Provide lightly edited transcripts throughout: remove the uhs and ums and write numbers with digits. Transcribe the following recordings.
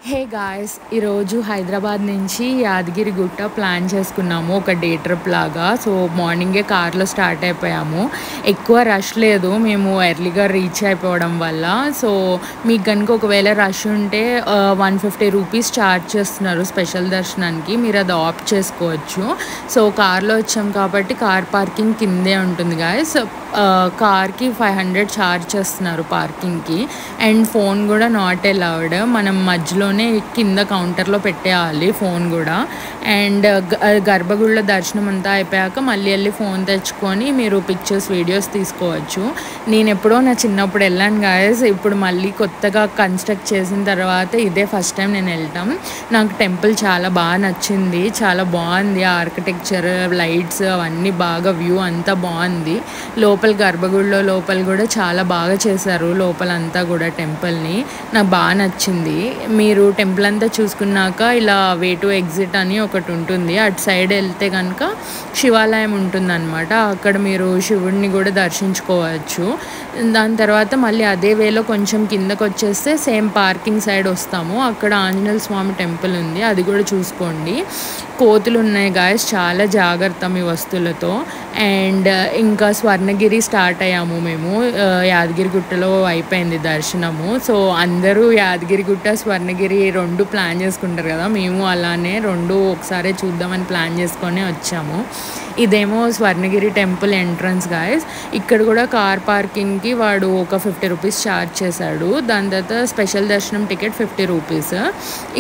Hey guys, ఈరోజు హైదరాబాద్ నుంచి Yadagirigutta plan చేసుకున్నాము ఒక డే ట్రిప్ లాగా. సో మార్నింగే కార్లో స్టార్ట్ అయిపోయాము. ఎక్కువ రష్ లేదు, మేము ఎర్లీగా రీచ్ అయిపోవడం వల్ల. సో మీకు కనుక ఒకవేళ రష్ ఉంటే 150 రూపీస్ ఛార్జ్ చేస్తున్నారు స్పెషల్ దర్శనానికి. మీరు అది ఆప్ట్ చేసుకోవచ్చు. సో కార్లో వచ్చాం కాబట్టి కార్ పార్కింగ్ కిందే ఉంటుంది గాయస్. కార్కి 500 ఛార్జ్ చేస్తున్నారు పార్కింగ్కి. అండ్ ఫోన్ కూడా నాట్ అలౌడ్. మనం మధ్యలోనే కింద కౌంటర్లో పెట్టేయాలి ఫోన్ కూడా. అండ్ గర్భగుడిలో దర్శనం అంతా అయిపోయాక మళ్ళీ వెళ్ళి ఫోన్ తెచ్చుకొని మీరు పిక్చర్స్ వీడియోస్ తీసుకోవచ్చు. నేను ఎప్పుడో నా చిన్నప్పుడు వెళ్ళాను గాయస్. ఇప్పుడు మళ్ళీ కొత్తగా కన్స్ట్రక్ట్ చేసిన తర్వాత ఇదే ఫస్ట్ టైం నేను వెళ్ళటం. నాకు టెంపుల్ చాలా బాగా నచ్చింది, చాలా బాగుంది. ఆర్కిటెక్చర్, లైట్స్ అవన్నీ బాగా, వ్యూ అంతా బాగుంది. లోపల గర్భగుడిలో లోపల కూడా చాలా బాగా చేశారు. లోపలంతా కూడా టెంపుల్ని నాకు బాగా నచ్చింది. మీరు టెంపుల్ అంతా చూసుకున్నాక ఇలా వే టు ఎగ్జిట్ అని ఒకటి ఉంటుంది. అటు సైడ్ వెళ్తే కనుక శివాలయం ఉంటుందన్నమాట. అక్కడ మీరు శివుడిని కూడా దర్శించుకోవచ్చు. దాని తర్వాత మళ్ళీ అదే వేలో కొంచెం కిందకు వచ్చేస్తే సేమ్ పార్కింగ్ సైడ్ వస్తాము. అక్కడ ఆంజనేయ స్వామి టెంపుల్ ఉంది, అది కూడా చూసుకోండి. కోతులు ఉన్నాయి గాయస్, చాలా జాగ్రత్త మీ వస్తువులతో. అండ్ ఇంకా స్వర్ణగిరి స్టార్ట్ అయ్యాము మేము. యాదగిరిగుట్టలో అయిపోయింది దర్శనము. సో అందరూ యాదగిరిగుట్ట, స్వర్ణగిరి రెండు ప్లాన్ చేసుకుంటారు కదా, మేము అలానే రెండు ఒకసారి చూద్దామని ప్లాన్ చేసుకొని వచ్చాము. ఇదేమో స్వర్ణగిరి టెంపుల్ ఎంట్రన్స్ గాయస్. ఇక్కడ కూడా కార్ పార్కింగ్కి వాడు ఒక 50 రూపీస్ ఛార్జ్ చేశాడు. దాని తర్వాత స్పెషల్ దర్శనం టికెట్ 50 రూపీస్.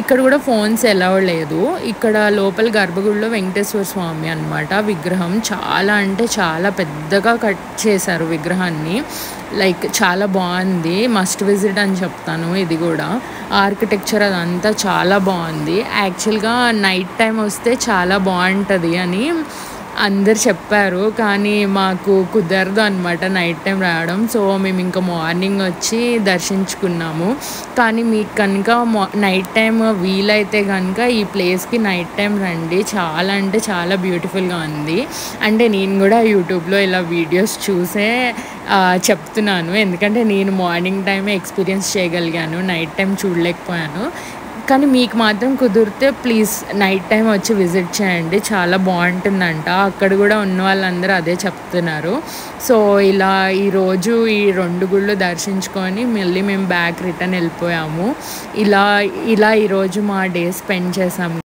ఇక్కడ కూడా ఫోన్స్ అలౌడ్ లేదు. ఇక్కడ లోపల గర్భగుడిలో వెంకటేశ్వర స్వామి అన్నమాట విగ్రహం. చాలా అంటే చాలా పెద్దగా కట్ చేశారు విగ్రహాన్ని. లైక్ చాలా బాగుంది, మస్ట్ విజిట్ అని చెప్తాను. ఇది కూడా ఆర్కిటెక్చర్ అదంతా చాలా బాగుంది. యాక్చువల్గా నైట్ టైం వస్తే చాలా బాగుంటుంది అని అందరు చెప్పారు, కానీ మాకు కుదరదు అనమాట నైట్ టైం రావడం. సో మేము ఇంకా మార్నింగ్ వచ్చి దర్శించుకున్నాము. కానీ మీకు కనుక నైట్ టైం వీలైతే కనుక ఈ ప్లేస్కి నైట్ టైం రండి. చాలా అంటే చాలా బ్యూటిఫుల్గా ఉంది. అంటే నేను కూడా యూట్యూబ్లో ఇలా వీడియోస్ చూసే చెప్తున్నాను, ఎందుకంటే నేను మార్నింగ్ టైమే ఎక్స్పీరియన్స్ చేయగలిగాను, నైట్ టైం చూడలేకపోయాను. కానీ మీకు మాత్రం కుదిరితే ప్లీజ్ నైట్ టైం వచ్చి విజిట్ చేయండి, చాలా బాగుంటుందంట. అక్కడ కూడా ఉన్న వాళ్ళందరూ అదే చెప్తున్నారు. సో ఇలా ఈరోజు ఈ రెండు గుళ్ళు దర్శించుకొని మళ్ళీ మేము బ్యాక్ రిటర్న్ వెళ్ళిపోయాము. ఇలా ఈరోజు మా డే స్పెండ్ చేసాము.